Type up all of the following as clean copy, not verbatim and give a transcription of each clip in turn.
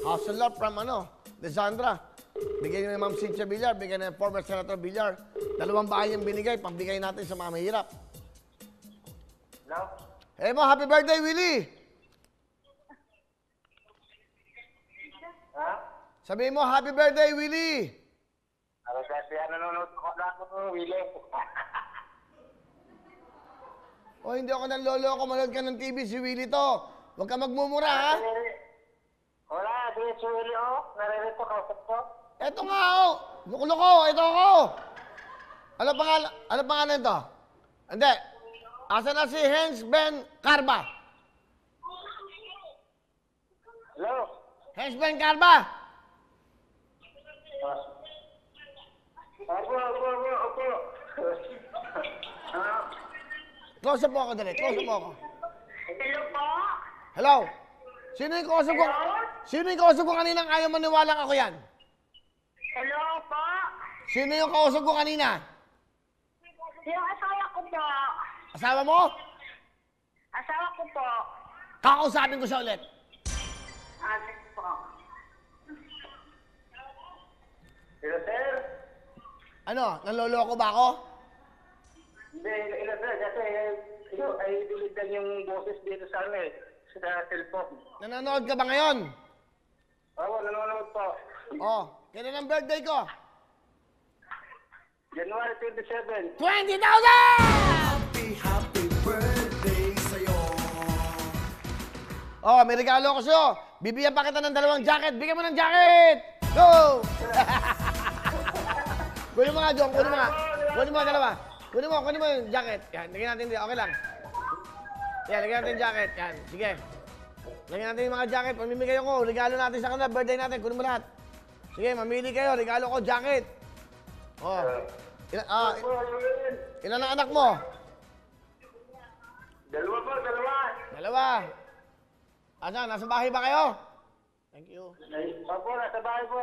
Hustle up from Desandra. Bigay ni Ma'am Cynthia Villar, bigay ni former Senator Villar. 2 bahay yung binigay, pambigay natin sa mga mahirap. Hello? Hey mo, happy birthday, Willie! Ha? Sabihin mo, happy birthday, Willie! Kasi nanonood ko na ako ng Willie. O, hindi ako nanloloko, manood ka ng TV, si Willie to. Huwag ka magmumura, ha? Wala, di si Willie, naririto kausap ko. Eto nga, Loko, ito ako. Ano pangalan to? Hindi. Asa na si Hens Ben Carba? Hello? Hens Ben Carba? Opo. Close up mo ako, dali. Close up mo ako. Hello po? Hello? Sino yung kausap ko? Sino yung kausap ko kaninang ayaw maniwalang ako yan? Hello po? Sino yung kausap ko kanina? Yung asawa ko po. Asawa mo? Asawa ko po. Kakausapin ko siya ulit. Ano po? Hello, sir? Ano? Nanloloko ba ako? Hindi, hello, sir. Kasi ay dilitan yung boses dito sa sa cellphone. Nanonood ka ba ngayon? Oo, nanonood po. Oh, kailan ang birthday ko? January 27. 20,000! Happy birthday sa'yo. Oh, may regalo ko sa'yo. Bibigyan pa kita ng 2 jacket. Bigyan mo ng jacket! Go! Kunin mo nga, Jong. Kunin mo nga. Kunin mo, 2. Kunin mo yung jacket. Yan, lagyan natin dito. Okay lang. Yan, lagyan natin yung jacket. Yan, sige. Lagyan natin yung mga jacket. Pamimigay ako. Regalo natin sa kanila. Birthday natin. Kunin mo lahat. Sige, mamili kayo. Regalo ko, jacket. Oh. Ilan ang anak mo? 2 po, 2. 2. Asan? Nasa bahay ba kayo? Thank you. Opo, nasa bahay po.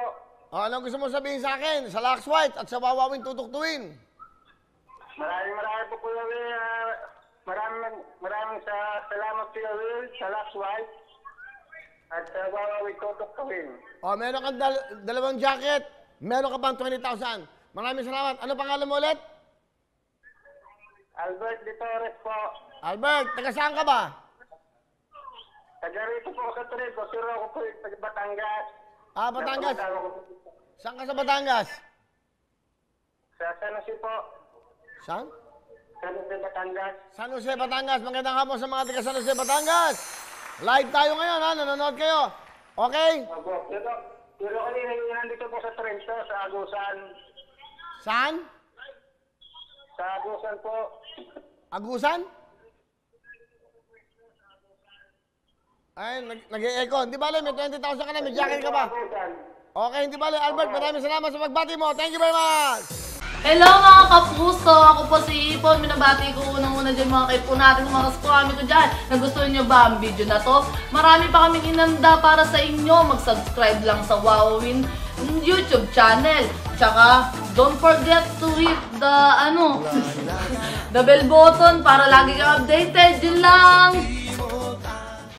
Oh, anong gusto mo sabihin sa akin? Sa Lax White at sa Wawawin Tutuktuin? Maraming po, Kuya Will. Maraming salamat, Kuya Will, sa Last White. At sa Wawawin Tutuktuin. Oh, meron kang 2 jacket. Meron ka pang 20,000. Maraming salamat. Ano pangalan mo ulit? Albert de Torres po. Albert, taga saan ka ba? Taga rito po sa Toledo, pero ako po yung taga Batangas. Ah, Batangas. Saan ka sa Batangas? Sa San Jose po. Saan? San Jose, Batangas. San Jose, Batangas. Magandang hapon sa mga taga San Jose, Batangas. Live tayo ngayon, ha? Nanonood kayo. Okay? Opo. Pero kanina yung nandito po sa Trento, sa Agusan. Saan? Sa Agusan po. Agusan? Ay, nag-e-echo. Hindi bale, may 20,000 ka na, may jacket ka ba? Agusan. Okay, hindi bale. Albert, maraming salamat sa pagbati mo. Thank you very much! Hello mga kapuso! Ako po si Ipon. Minabati ko unang-una dyan mga kaipo natin, mga kaskwami ko dyan. Nagustuhan nyo ba ang video na to? Marami pa kaming inanda para sa inyo. Mag-subscribe lang sa Wawawin YouTube channel. Tsaka, don't forget to hit the, the bell button para lagi kang updated. Yun lang!